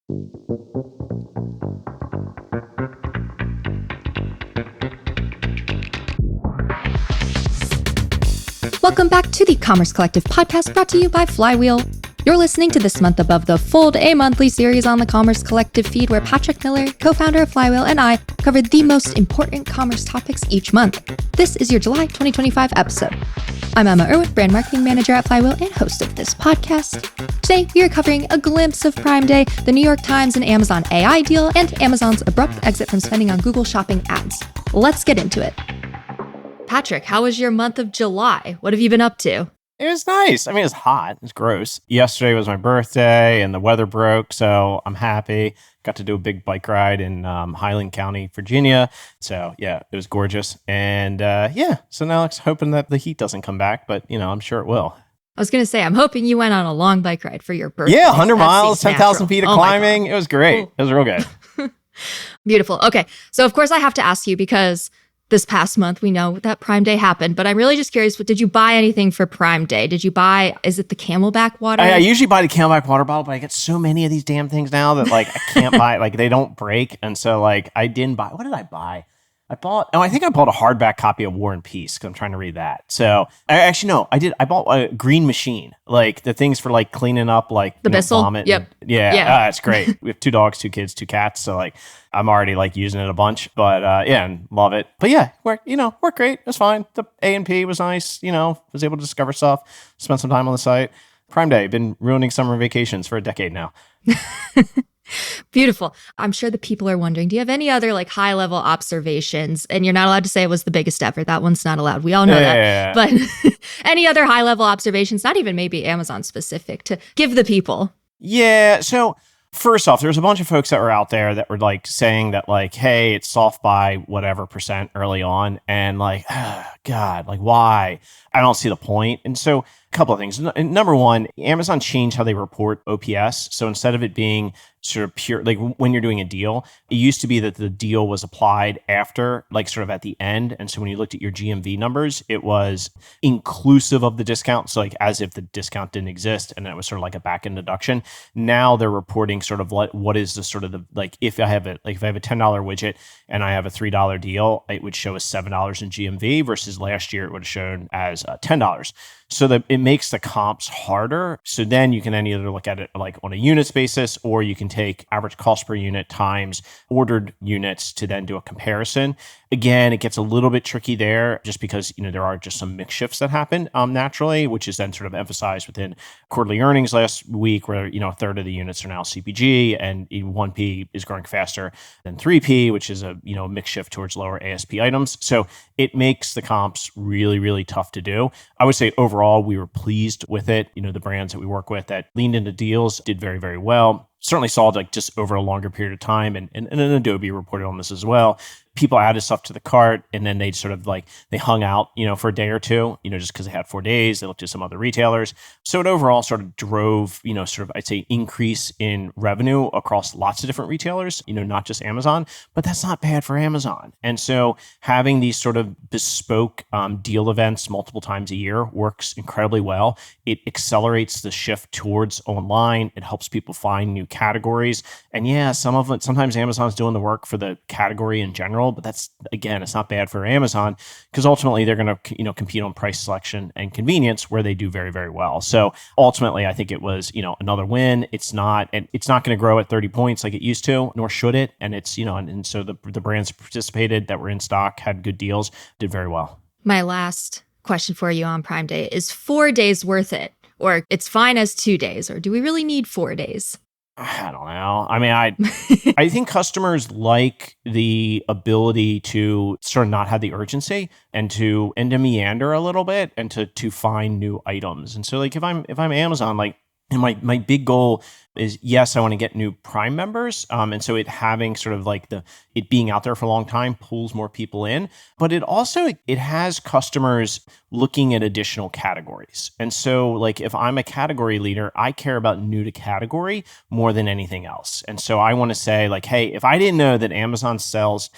Welcome back to the Commerce Collective podcast brought to you by Flywheel. You're listening to This Month Above the Fold, a monthly series on the Commerce Collective feed where Patrick Miller, co-founder of Flywheel, and I cover the most important commerce topics each month. This is your July 2025 episode. I'm Emma Irwin, brand marketing manager at Flywheel and host of this podcast. Today, we are covering a glimpse of Prime Day, the New York Times and Amazon AI deal, and Amazon's abrupt exit from spending on Google Shopping ads. Let's get into it. Patrick, how was your month of July? What have you been up to? It was nice. I mean, it was hot. It's gross. Yesterday was my birthday and the weather broke, so I'm happy. Got to do a big bike ride in Highland County, Virginia. So, yeah, it was gorgeous. And, so now it's hoping that the heat doesn't come back, but, I'm sure it will. I was going to say, I'm hoping you went on a long bike ride for your birthday. Yeah, 100 miles, 10,000 feet of climbing. It was great. Cool. It was real good. Beautiful. Okay. So, of course, I have to ask you because this past month, we know that Prime Day happened, but I'm really just curious, did you buy anything for Prime Day? Did you buy, is it the Camelback water? I usually buy the Camelback water bottle, but I get so many of these damn things now that I can't buy, they don't break. And so I didn't buy, what did I buy? I think I bought a hardback copy of War and Peace because I'm trying to read that. So I bought a Green Machine, the things for cleaning up the Bissell. Vomit. Yep. Yeah. It's great. We have 2 dogs, 2 kids, 2 cats. So I'm already using it a bunch, but and love it. But yeah, worked great. It was fine. The A&P was nice. Was able to discover stuff, spend some time on the site. Prime Day, been ruining summer vacations for a decade now. Beautiful. I'm sure the people are wondering, do you have any other high level observations? And you're not allowed to say it was the biggest ever. That one's not allowed. We all know that. Yeah. But any other high level observations, not even maybe Amazon specific, to give the people? Yeah. So first off, there's a bunch of folks that were out there that were saying that hey, it's soft by whatever percent early on. And God, why? I don't see the point. And so a couple of things. Number one, Amazon changed how they report OPS. So instead of it being sort of pure, when you're doing a deal, it used to be that the deal was applied after, sort of at the end. And so when you looked at your GMV numbers, it was inclusive of the discount. So as if the discount didn't exist and it was sort of a back end deduction. Now they're reporting sort of what is the sort of if I have if I have a $10 widget and I have a $3 deal, it would show as $7 in GMV versus last year it would have shown as $10. So that it makes the comps harder. So then you can either look at it on a units basis, or you can take average cost per unit times ordered units to then do a comparison. Again, it gets a little bit tricky there just because, there are just some mix shifts that happen naturally, which is then sort of emphasized within quarterly earnings last week where, a third of the units are now CPG and 1P is growing faster than 3P, which is a, mix shift towards lower ASP items. So it makes the comps really, really tough to do. I would say overall, we were pleased with it. The brands that we work with that leaned into deals did very, very well. Certainly saw just over a longer period of time. And Adobe reported on this as well. People added stuff to the cart and then they sort of they hung out, for a day or two, just because they had 4 days. They looked at some other retailers. So it overall sort of drove, sort of, I'd say, increase in revenue across lots of different retailers, not just Amazon, but that's not bad for Amazon. And so having these sort of bespoke deal events multiple times a year works incredibly well. It accelerates the shift towards online. It helps people find new categories. And yeah, sometimes Amazon's doing the work for the category in general, but that's, again, it's not bad for Amazon because ultimately they're going to, compete on price selection and convenience where they do very, very well. So ultimately, I think it was, another win. It's not going to grow at 30 points like it used to, nor should it. And it's, and so the brands participated that were in stock, had good deals, did very well. My last question for you on Prime Day is 4 days worth it? Or it's fine as 2 days? Or do we really need 4 days? I don't know. I mean, I think customers like the ability to sort of not have the urgency and to meander a little bit and to find new items. And so if I'm Amazon, and my big goal is, yes, I want to get new Prime members. And so it having sort of it being out there for a long time pulls more people in, but it has customers looking at additional categories. And so if I'm a category leader, I care about new to category more than anything else. And so I want to say hey, if I didn't know that Amazon sells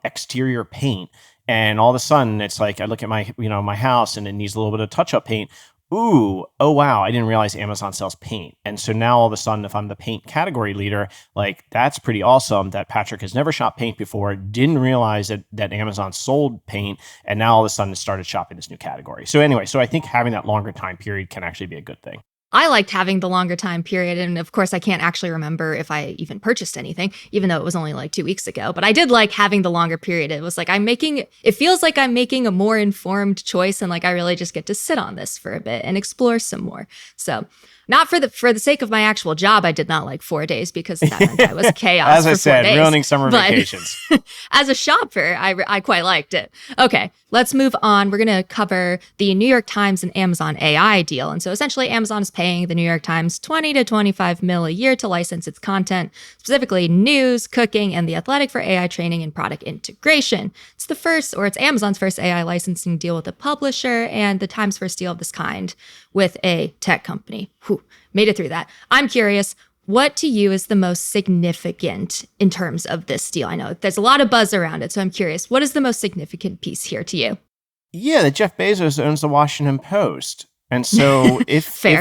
exterior paint and all of a sudden it's I look at my, my house and it needs a little bit of touch up paint, ooh, oh wow, I didn't realize Amazon sells paint. And so now all of a sudden, if I'm the paint category leader, like that's pretty awesome that Patrick has never shopped paint before, didn't realize that Amazon sold paint, and now all of a sudden started shopping this new category. So anyway, so I think having that longer time period can actually be a good thing. I liked having the longer time period. And of course, I can't actually remember if I even purchased anything, even though it was only like 2 weeks ago. But I did like having the longer period. It was like it feels like I'm making a more informed choice. And like I really just get to sit on this for a bit and explore some more. So not for the sake of my actual job, I did not like 4 days because that meant I was chaos. As I said, ruining summer vacations. As a shopper, I quite liked it. Okay, let's move on. We're going to cover the New York Times and Amazon AI deal. And so essentially, Amazon is paying the New York Times 20 to 25 mil a year to license its content, specifically news, cooking, and The Athletic for AI training and product integration. It's Amazon's first AI licensing deal with a publisher and the Times' first deal of this kind with a tech company. Whew, made it through that. I'm curious, what to you is the most significant in terms of this deal? I know there's a lot of buzz around it, so I'm curious, what is the most significant piece here to you? Yeah, that Jeff Bezos owns the Washington Post. And so but if he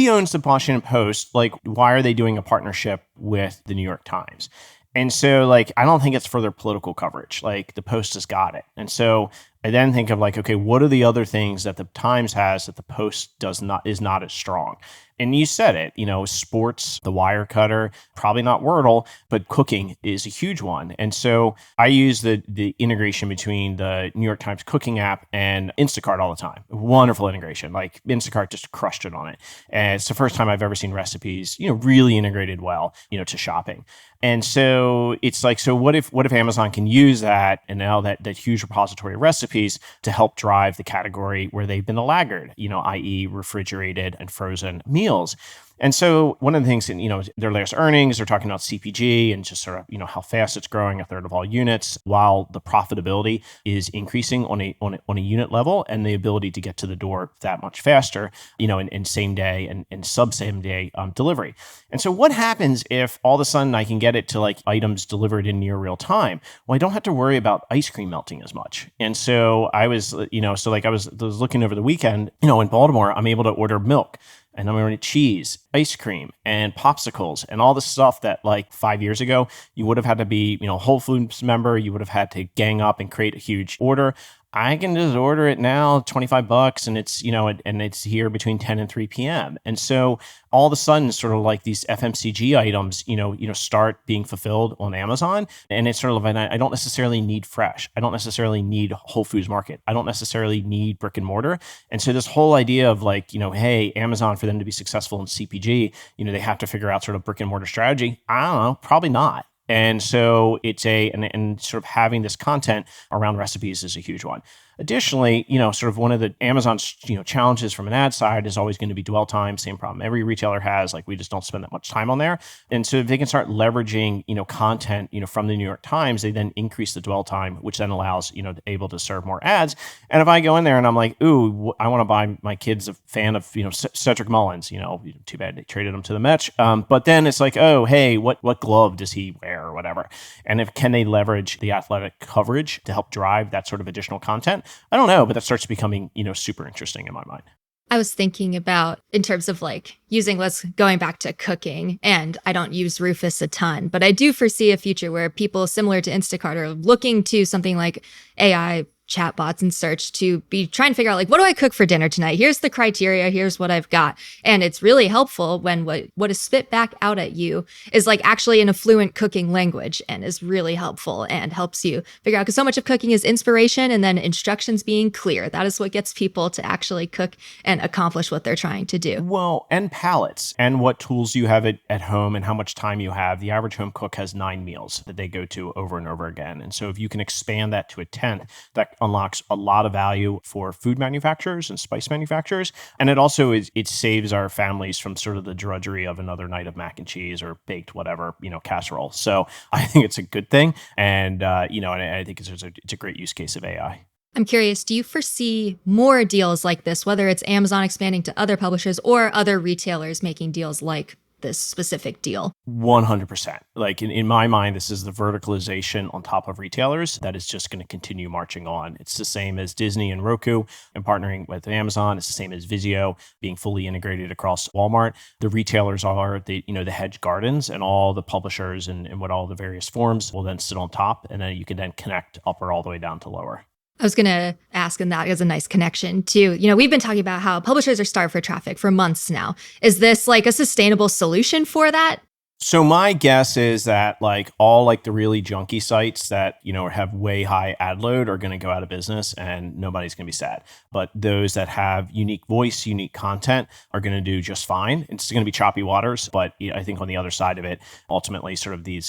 owns the Washington Post, like, why are they doing a partnership with the New York Times? And so, like, I don't think it's for their political coverage. Like, the Post has got it. And so I then think of like, okay, what are the other things that the Times has that the Post is not as strong? And you said it, sports, the Wirecutter, probably not Wordle, but cooking is a huge one. And so I use the integration between the New York Times cooking app and Instacart all the time. Wonderful integration. Like, Instacart just crushed it on it. And it's the first time I've ever seen recipes, really integrated well, to shopping. And so it's like, so what if Amazon can use that, and now that huge repository of recipes, to help drive the category where they've been a laggard, i.e. refrigerated and frozen meals. And so one of the things in, their latest earnings, they're talking about CPG and just sort of, how fast it's growing, a third of all units, while the profitability is increasing on a unit level, and the ability to get to the door that much faster, in same day and sub same day delivery. And so what happens if all of a sudden I can get it to like items delivered in near real time? Well, I don't have to worry about ice cream melting as much. And so I was, I was looking over the weekend, in Baltimore, I'm able to order milk. And I'm ordering cheese, ice cream, and popsicles, and all the stuff that like 5 years ago, you would have had to be, Whole Foods member. You would have had to gang up and create a huge order. I can just order it now, $25, and it's, and it's here between 10 and 3 p.m. And so all of a sudden, sort of like these FMCG items, start being fulfilled on Amazon. And it's sort of like, I don't necessarily need fresh. I don't necessarily need Whole Foods Market. I don't necessarily need brick and mortar. And so this whole idea of like, hey, Amazon, for them to be successful in CPG, they have to figure out sort of brick and mortar strategy. I don't know, probably not. And so it's and sort of having this content around recipes is a huge one. Additionally, sort of one of the Amazon's, challenges from an ad side is always going to be dwell time. Same problem every retailer has. Like, we just don't spend that much time on there. And so if they can start leveraging, content, from the New York Times, they then increase the dwell time, which then allows, able to serve more ads. And if I go in there and I'm like, ooh, I want to buy my kids a fan of, Cedric Mullins, too bad they traded him to the Mets. But then it's like, oh, hey, what glove does he wear or whatever? And can they leverage the Athletic coverage to help drive that sort of additional content? I don't know, but that starts becoming, super interesting in my mind. I was thinking about in terms of like going back to cooking, and I don't use Rufus a ton, but I do foresee a future where people similar to Instacart are looking to something like AI chatbots and search to be trying to figure out like, what do I cook for dinner tonight? Here's the criteria. Here's what I've got. And it's really helpful when what is spit back out at you is like actually in a fluent cooking language, and is really helpful and helps you figure out, because so much of cooking is inspiration and then instructions being clear. That is what gets people to actually cook and accomplish what they're trying to do. Well, and palettes and what tools you have at home and how much time you have. The average home cook has 9 meals that they go to over and over again. And so if you can expand that to a 10th, that unlocks a lot of value for food manufacturers and spice manufacturers. And it also it saves our families from sort of the drudgery of another night of mac and cheese or baked whatever, casserole. So I think it's a good thing. And, and I think it's a great use case of AI. I'm curious, do you foresee more deals like this, whether it's Amazon expanding to other publishers or other retailers making deals like this specific deal. 100%. Like in my mind, this is the verticalization on top of retailers that is just going to continue marching on. It's the same as Disney and Roku and partnering with Amazon. It's the same as Vizio being fully integrated across Walmart. The retailers are the hedge gardens, and all the publishers and what all the various forms will then sit on top, and then you can then connect upper all the way down to lower. I was going to ask, and that is a nice connection too. We've been talking about how publishers are starved for traffic for months now. Is this like a sustainable solution for that? So my guess is that like all like the really junky sites that, have way high ad load are going to go out of business and nobody's going to be sad. But those that have unique voice, unique content are going to do just fine. It's going to be choppy waters. But I think on the other side of it, ultimately sort of the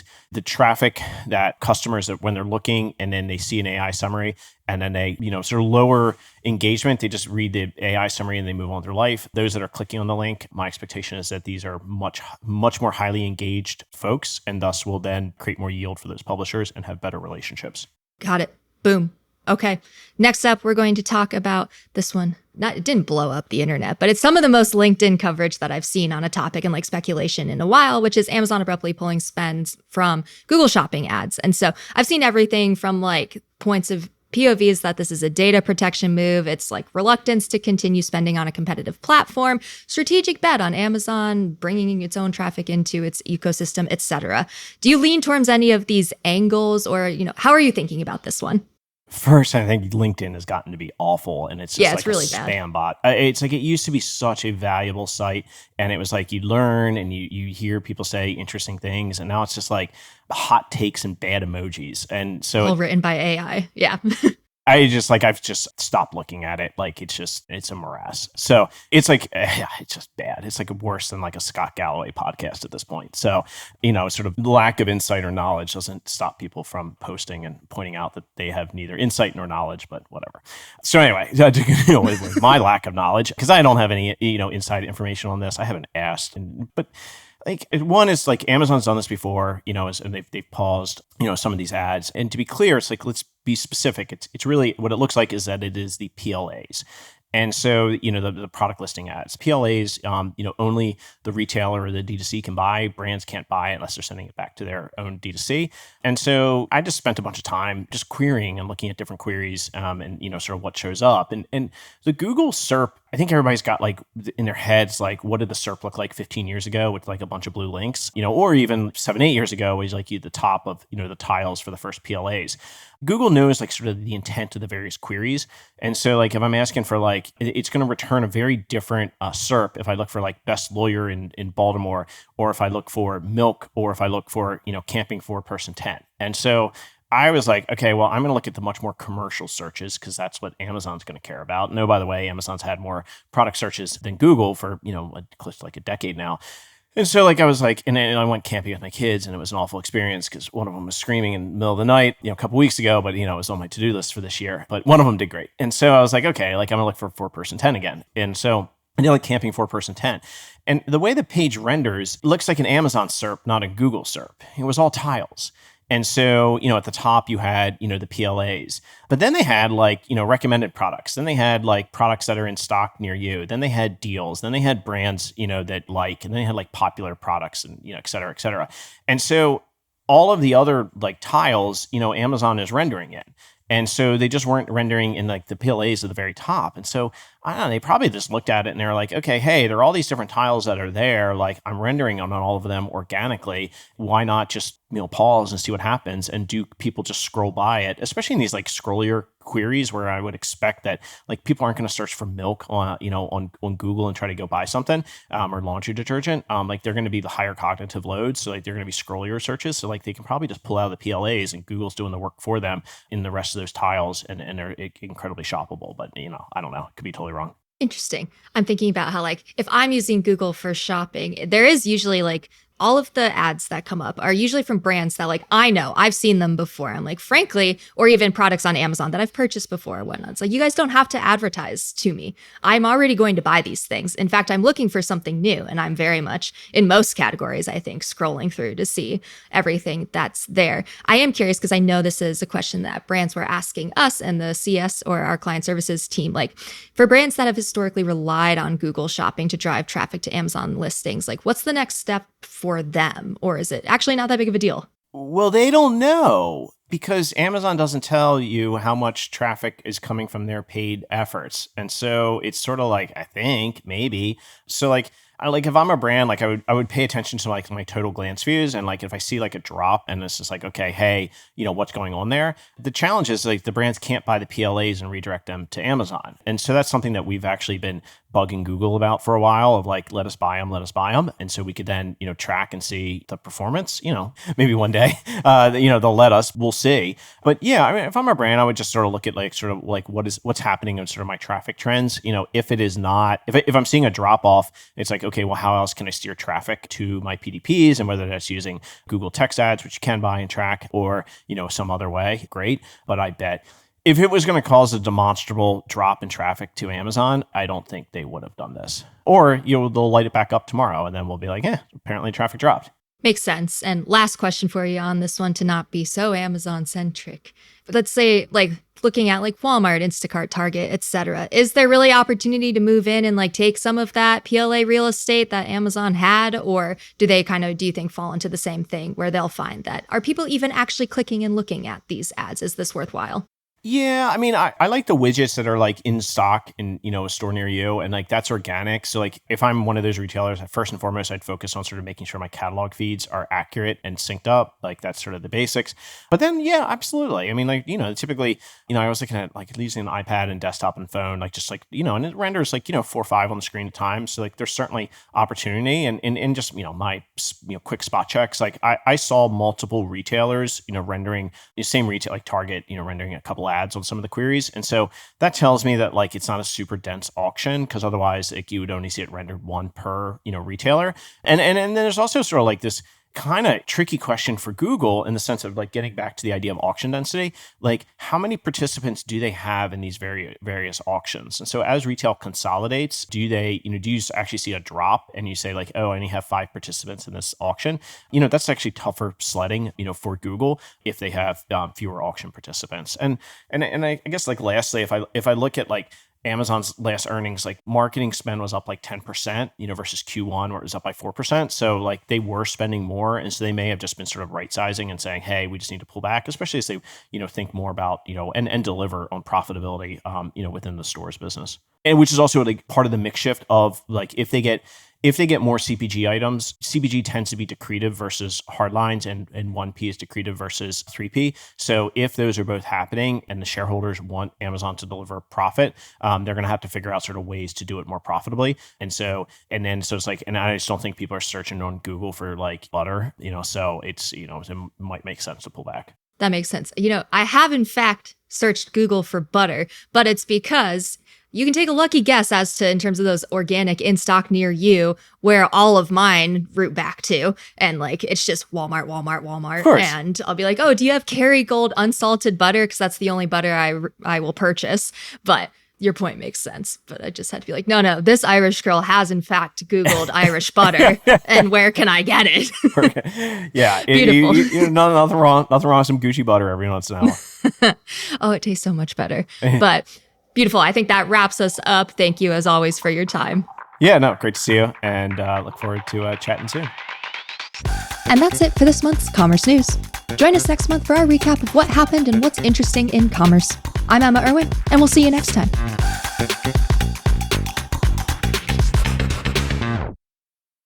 traffic that customers that when they're looking and then they see an AI summary and then they, sort of lower engagement, they just read the AI summary and they move on with their life. Those that are clicking on the link, my expectation is that these are much, much more highly engaged folks and thus will then create more yield for those publishers and have better relationships. Got it. Boom. Okay. Next up, we're going to talk about this one. It didn't blow up the internet, but it's some of the most LinkedIn coverage that I've seen on a topic and like speculation in a while, which is Amazon abruptly pulling spends from Google Shopping ads. And so I've seen everything from like points of POVs that this is a data protection move. It's like reluctance to continue spending on a competitive platform, strategic bet on Amazon, bringing its own traffic into its ecosystem, etc. Do you lean towards any of these angles, or how are you thinking about this one? First, I think LinkedIn has gotten to be awful, and it's just it's like really a bad. spam bot. It's like it used to be such a valuable site, and it was like you learn and you hear people say interesting things, and now it's just like hot takes and bad emojis, and so all written by AI. Yeah. I've just stopped looking at it. Like it's a morass. So it's like, it's just bad. It's like worse than like a Scott Galloway podcast at this point. So, sort of lack of insight or knowledge doesn't stop people from posting and pointing out that they have neither insight nor knowledge, but whatever. So anyway, with my lack of knowledge, because I don't have any, inside information on this. I haven't asked, but like one is like Amazon's done this before, and they've paused, some of these ads. And to be clear, it's like, let's be specific. It's really what it looks like is that it is the PLAs. And so, the product listing ads, PLAs, only the retailer or the D2C can buy. Brands can't buy it unless they're sending it back to their own D2C. And so I just spent a bunch of time just querying and looking at different queries and, sort of what shows up. And the Google SERP, I think everybody's got like in their heads, like, what did the SERP look like 15 years ago with like a bunch of blue links, or even 7-8 years ago was like the top of, the tiles for the first PLAs. Google knows like sort of the intent of the various queries. And so like if I'm asking for like, it's going to return a very different SERP if I look for like best lawyer in Baltimore, or if I look for milk, or if I look for, camping 4-person tent. And so I was like, okay, well, I'm going to look at the much more commercial searches because that's what Amazon's going to care about. No, by the way, Amazon's had more product searches than Google for, close to like a decade now. And so like I was like, and I went camping with my kids, and it was an awful experience because one of them was screaming in the middle of the night, a couple weeks ago, but it was on my to-do list for this year. But one of them did great. And so I was like, okay, like I'm gonna look for 4-person tent again. And so I did like camping 4-person tent. And the way the page renders looks like an Amazon SERP, not a Google SERP. It was all tiles. And so, at the top you had, the PLAs, but then they had like, recommended products. Then they had like products that are in stock near you. Then they had deals. Then they had brands, that like, and then they had like popular products and, et cetera, et cetera. And so all of the other like tiles, Amazon is rendering in. And so they just weren't rendering in like the PLAs at the very top. And so I don't know, they probably just looked at it and they're like, okay, hey, there are all these different tiles that are there. Like I'm rendering on all of them organically. Why not just, pause and see what happens? And do people just scroll by it, especially in these like scrollier queries where I would expect that like people aren't going to search for milk on, on Google and try to go buy something or laundry detergent. Like they're going to be the higher cognitive loads. So like they're going to be scrollier searches. So like they can probably just pull out the PLAs and Google's doing the work for them in the rest of those tiles and they're incredibly shoppable. But, I don't know. It could be totally wrong. Interesting. I'm thinking about how like if I'm using Google for shopping, there is usually like all of the ads that come up are usually from brands that like, I know, I've seen them before. I'm like, frankly, or even products on Amazon that I've purchased before or whatnot. It's like, you guys don't have to advertise to me. I'm already going to buy these things. In fact, I'm looking for something new. And I'm very much in most categories, I think, scrolling through to see everything that's there. I am curious because I know this is a question that brands were asking us and the CS or our client services team, like for brands that have historically relied on Google Shopping to drive traffic to Amazon listings, like what's the next step for them? Or is it actually not that big of a deal? Well, they don't know because Amazon doesn't tell you how much traffic is coming from their paid efforts. And so it's sort of like, I think, maybe. So like if I'm a brand, like I would pay attention to like my total glance views. And like if I see like a drop and it's just like, okay, hey, what's going on there? The challenge is like the brands can't buy the PLAs and redirect them to Amazon. And so that's something that we've actually been bugging Google about for a while of like, let us buy them. And so we could then, track and see the performance, maybe one day, they'll let us, we'll see. But yeah, I mean, if I'm a brand, I would just sort of look at what's happening in sort of my traffic trends. If it is not, if I'm seeing a drop off, it's like, okay, well, how else can I steer traffic to my PDPs, and whether that's using Google text ads, which you can buy and track, or, some other way, great. But I bet if it was going to cause a demonstrable drop in traffic to Amazon, I don't think they would have done this. Or, they'll light it back up tomorrow and then we'll be like, apparently traffic dropped. Makes sense. And last question for you on this one, to not be so Amazon centric. But let's say like looking at like Walmart, Instacart, Target, etc. Is there really opportunity to move in and like take some of that PLA real estate that Amazon had? Or do they do you think fall into the same thing where they'll find that are people even actually clicking and looking at these ads? Is this worthwhile? Yeah, I mean, I like the widgets that are like in stock in, a store near you, and like that's organic. So like if I'm one of those retailers, first and foremost, I'd focus on sort of making sure my catalog feeds are accurate and synced up. Like that's sort of the basics. But then, yeah, absolutely. I mean, like, typically, I was looking at like using an iPad and desktop and phone, like just like, and it renders like, 4 or 5 on the screen at a time. So like there's certainly opportunity and just, my, quick spot checks. Like I saw multiple retailers, rendering the same retail, like Target, rendering a couple ads on some of the queries. And so that tells me that like it's not a super dense auction, because otherwise like you would only see it rendered one per, retailer. And then there's also sort of like this kind of tricky question for Google in the sense of like getting back to the idea of auction density, like how many participants do they have in these various auctions? And so as retail consolidates, do you actually see a drop and you say like, oh, I only have 5 participants in this auction? That's actually tougher sledding, for Google if they have fewer auction participants. And I guess like lastly, if I look at like Amazon's last earnings, like marketing spend was up like 10%, versus Q1 where it was up by 4%. So like they were spending more. And so they may have just been sort of right sizing and saying, hey, we just need to pull back, especially as they, think more about, and deliver on profitability, within the stores business. And which is also like part of the mix shift of like, if they get more CPG items, CPG tends to be decretive versus hardlines, and 1P is decretive versus 3P. So if those are both happening and the shareholders want Amazon to deliver profit, they're going to have to figure out sort of ways to do it more profitably. So it's like, and I just don't think people are searching on Google for like butter, so it's, it might make sense to pull back. That makes sense. I have in fact searched Google for butter, but it's because you can take a lucky guess as to, in terms of those organic in stock near you, where all of mine route back to. And like, it's just Walmart. And I'll be like, oh, do you have Kerrygold unsalted butter? Because that's the only butter I will purchase. But your point makes sense. But I just had to be like, no, this Irish girl has in fact Googled Irish butter. And where can I get it? Yeah. Beautiful. Nothing wrong with some Gucci butter every once in a while. Oh, it tastes so much better. But beautiful. I think that wraps us up. Thank you, as always, for your time. Yeah, no, great to see you, and look forward to chatting soon. And that's it for this month's Commerce News. Join us next month for our recap of what happened and what's interesting in commerce. I'm Emma Irwin, and we'll see you next time.